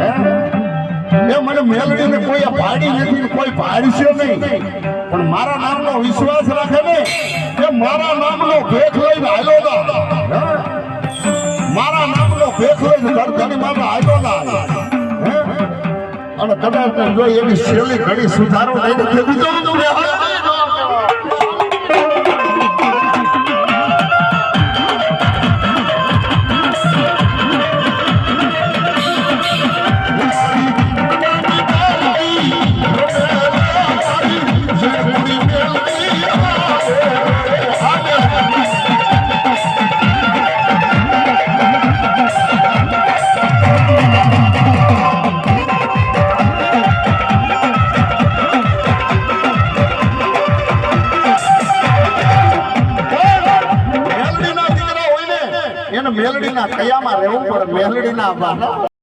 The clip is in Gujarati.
એ મને મેલડીને કોઈ ભાડી નથી, કોઈ ભાડશે નહીં, પણ મારા નામનો વિશ્વાસ રાખે ને કે મારા નામનો ભેખ લઈને આવ્યો ના, મારા નામનો ભેખ લઈને ગરદની માથે આવ્યો ના, અને કદાચ જો એની શૈલી ઘડી સુધારો લઈને કીધું તો મેલડીના કયામાં રહેવું પડે, મેલડીના